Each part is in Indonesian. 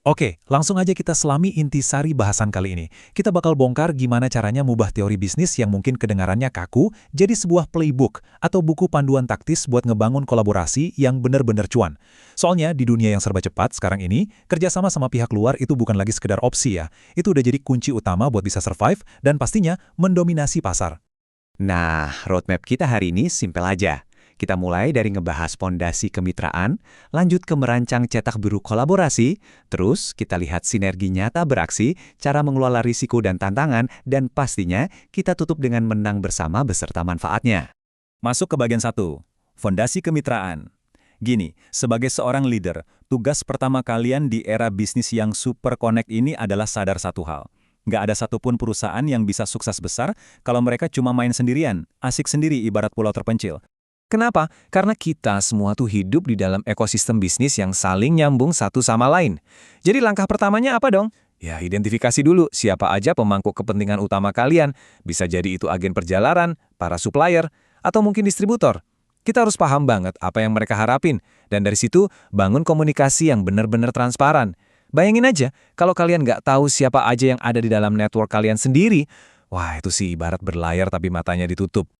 Oke, langsung aja kita selami intisari bahasan kali ini. Kita bakal bongkar gimana caranya mubah teori bisnis yang mungkin kedengarannya kaku jadi sebuah playbook atau buku panduan taktis buat ngebangun kolaborasi yang bener-bener cuan. Soalnya di dunia yang serba cepat sekarang ini, kerjasama sama pihak luar itu bukan lagi sekedar opsi ya. Itu udah jadi kunci utama buat bisa survive dan pastinya mendominasi pasar. Nah, roadmap kita hari ini simpel aja. Kita mulai dari ngebahas pondasi kemitraan, lanjut ke merancang cetak biru kolaborasi, terus kita lihat sinergi nyata beraksi, cara mengelola risiko dan tantangan, dan pastinya kita tutup dengan menang bersama beserta manfaatnya. Masuk ke bagian 1, fondasi kemitraan. Gini, sebagai seorang leader, tugas pertama kalian di era bisnis yang super connect ini adalah sadar satu hal. Nggak ada satupun perusahaan yang bisa sukses besar kalau mereka cuma main sendirian, asik sendiri ibarat pulau terpencil. Kenapa? Karena kita semua tuh hidup di dalam ekosistem bisnis yang saling nyambung satu sama lain. Jadi langkah pertamanya apa dong? Ya, identifikasi dulu siapa aja pemangku kepentingan utama kalian. Bisa jadi itu agen perjalanan, para supplier, atau mungkin distributor. Kita harus paham banget apa yang mereka harapin. Dan dari situ, bangun komunikasi yang benar-benar transparan. Bayangin aja, kalau kalian nggak tahu siapa aja yang ada di dalam network kalian sendiri, wah itu sih ibarat berlayar tapi matanya ditutup.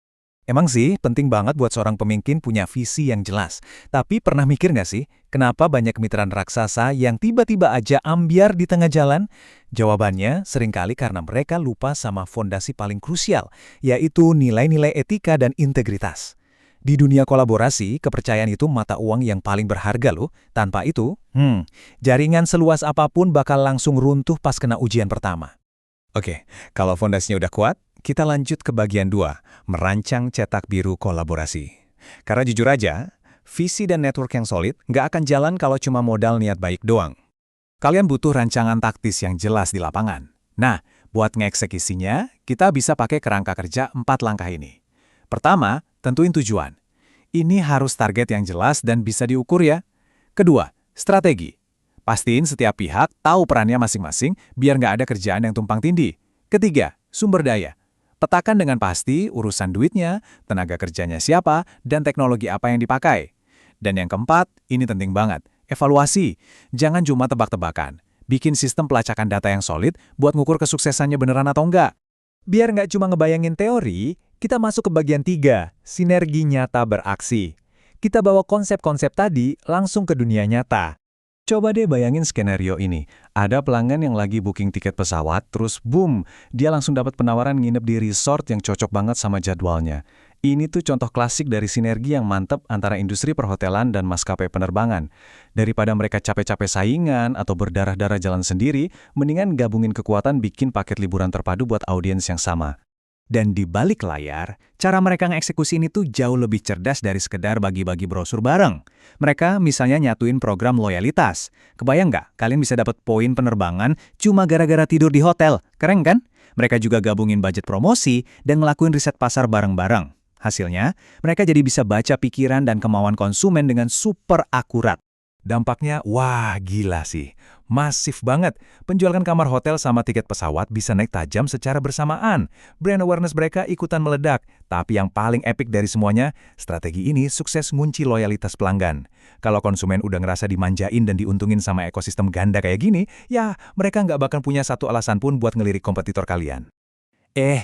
Emang sih, penting banget buat seorang pemimpin punya visi yang jelas. Tapi pernah mikir nggak sih, kenapa banyak kemitraan raksasa yang tiba-tiba aja ambyar di tengah jalan? Jawabannya seringkali karena mereka lupa sama fondasi paling krusial, yaitu nilai-nilai etika dan integritas. Di dunia kolaborasi, kepercayaan itu mata uang yang paling berharga loh. Tanpa itu, jaringan seluas apapun bakal langsung runtuh pas kena ujian pertama. Oke, kalau fondasinya udah kuat, kita lanjut ke bagian 2, merancang cetak biru kolaborasi. Karena jujur aja, visi dan network yang solid nggak akan jalan kalau cuma modal niat baik doang. Kalian butuh rancangan taktis yang jelas di lapangan. Nah, buat ngeeksekisinya, kita bisa pakai kerangka kerja 4 langkah ini. Pertama, tentuin tujuan. Ini harus target yang jelas dan bisa diukur ya. Kedua, strategi. Pastiin setiap pihak tahu perannya masing-masing biar nggak ada kerjaan yang tumpang tindih. Ketiga, sumber daya. Petakan dengan pasti urusan duitnya, tenaga kerjanya siapa, dan teknologi apa yang dipakai. Dan yang keempat, ini penting banget, evaluasi. Jangan cuma tebak-tebakan. Bikin sistem pelacakan data yang solid buat ngukur kesuksesannya beneran atau enggak. Biar nggak cuma ngebayangin teori, kita masuk ke bagian 3, sinergi nyata beraksi. Kita bawa konsep-konsep tadi langsung ke dunia nyata. Coba deh bayangin skenario ini. Ada pelanggan yang lagi booking tiket pesawat, terus boom, dia langsung dapat penawaran nginep di resort yang cocok banget sama jadwalnya. Ini tuh contoh klasik dari sinergi yang mantap antara industri perhotelan dan maskapai penerbangan. Daripada mereka capek-capek saingan atau berdarah-darah jalan sendiri, mendingan gabungin kekuatan bikin paket liburan terpadu buat audiens yang sama. Dan di balik layar, cara mereka ngeksekusi ini tuh jauh lebih cerdas dari sekedar bagi-bagi brosur bareng. Mereka misalnya nyatuin program loyalitas. Kebayang nggak kalian bisa dapat poin penerbangan cuma gara-gara tidur di hotel? Keren kan? Mereka juga gabungin budget promosi dan ngelakuin riset pasar bareng-bareng. Hasilnya, mereka jadi bisa baca pikiran dan kemauan konsumen dengan super akurat. Dampaknya, wah gila sih. Masif banget. Penjualan kamar hotel sama tiket pesawat bisa naik tajam secara bersamaan. Brand awareness mereka ikutan meledak. Tapi yang paling epic dari semuanya, strategi ini sukses ngunci loyalitas pelanggan. Kalau konsumen udah ngerasa dimanjain dan diuntungin sama ekosistem ganda kayak gini, ya mereka nggak bakal punya satu alasan pun buat ngelirik kompetitor kalian.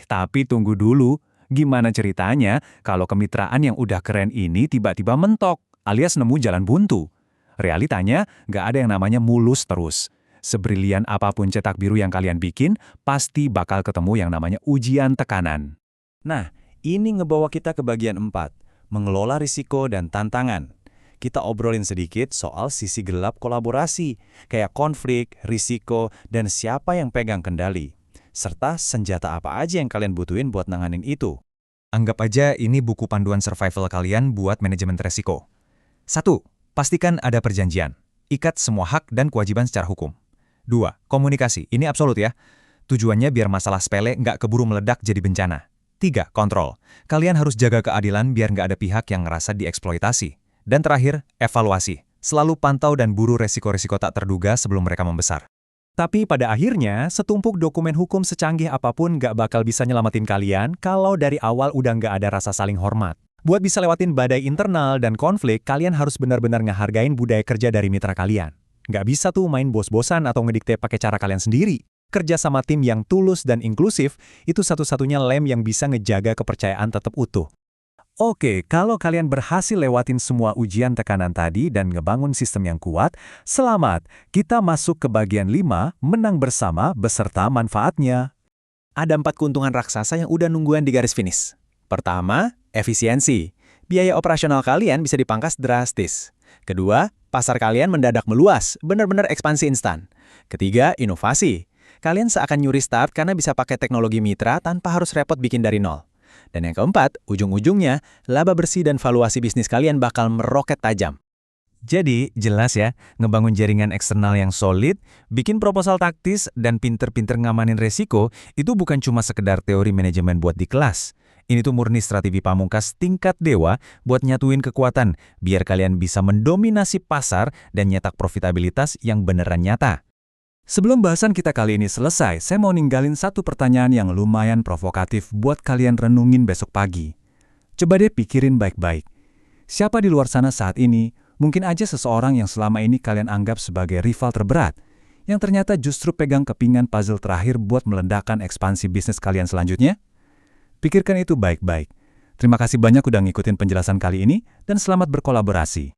Tapi tunggu dulu. Gimana ceritanya kalau kemitraan yang udah keren ini tiba-tiba mentok, alias nemu jalan buntu? Realitanya, nggak ada yang namanya mulus terus. Sebrilian apapun cetak biru yang kalian bikin, pasti bakal ketemu yang namanya ujian tekanan. Nah, ini ngebawa kita ke bagian 4, mengelola risiko dan tantangan. Kita obrolin sedikit soal sisi gelap kolaborasi, kayak konflik, risiko, dan siapa yang pegang kendali. Serta senjata apa aja yang kalian butuhin buat nanganin itu. Anggap aja ini buku panduan survival kalian buat manajemen resiko. 1. Pastikan ada perjanjian. Ikat semua hak dan kewajiban secara hukum. 2. Komunikasi. Ini absolut ya. Tujuannya biar masalah sepele nggak keburu meledak jadi bencana. 3. Kontrol. Kalian harus jaga keadilan biar nggak ada pihak yang ngerasa dieksploitasi. Dan terakhir, evaluasi. Selalu pantau dan buru resiko-resiko tak terduga sebelum mereka membesar. Tapi pada akhirnya, setumpuk dokumen hukum secanggih apapun nggak bakal bisa nyelamatin kalian kalau dari awal udah nggak ada rasa saling hormat. Buat bisa lewatin badai internal dan konflik, kalian harus benar-benar ngehargain budaya kerja dari mitra kalian. Nggak bisa tuh main bos-bosan atau ngedikte pakai cara kalian sendiri. Kerja sama tim yang tulus dan inklusif itu satu-satunya lem yang bisa ngejaga kepercayaan tetap utuh. Oke, kalau kalian berhasil lewatin semua ujian tekanan tadi dan ngebangun sistem yang kuat, selamat. Kita masuk ke bagian 5, menang bersama beserta manfaatnya. Ada 4 keuntungan raksasa yang udah nungguan di garis finish. Pertama, efisiensi. Biaya operasional kalian bisa dipangkas drastis. Kedua, pasar kalian mendadak meluas, benar-benar ekspansi instan. Ketiga, inovasi. Kalian seakan nyuri start karena bisa pakai teknologi mitra tanpa harus repot bikin dari nol. Dan yang keempat, ujung-ujungnya, laba bersih dan valuasi bisnis kalian bakal meroket tajam. Jadi, jelas ya, ngebangun jaringan eksternal yang solid, bikin proposal taktis, dan pinter-pinter ngamanin resiko, itu bukan cuma sekedar teori manajemen buat di kelas. Ini tuh murni strategi pamungkas tingkat dewa buat nyatuin kekuatan, biar kalian bisa mendominasi pasar dan nyetak profitabilitas yang beneran nyata. Sebelum bahasan kita kali ini selesai, saya mau ninggalin satu pertanyaan yang lumayan provokatif buat kalian renungin besok pagi. Coba deh pikirin baik-baik. Siapa di luar sana saat ini, mungkin aja seseorang yang selama ini kalian anggap sebagai rival terberat, yang ternyata justru pegang kepingan puzzle terakhir buat meledakkan ekspansi bisnis kalian selanjutnya? Pikirkan itu baik-baik. Terima kasih banyak udah ngikutin penjelasan kali ini, dan selamat berkolaborasi.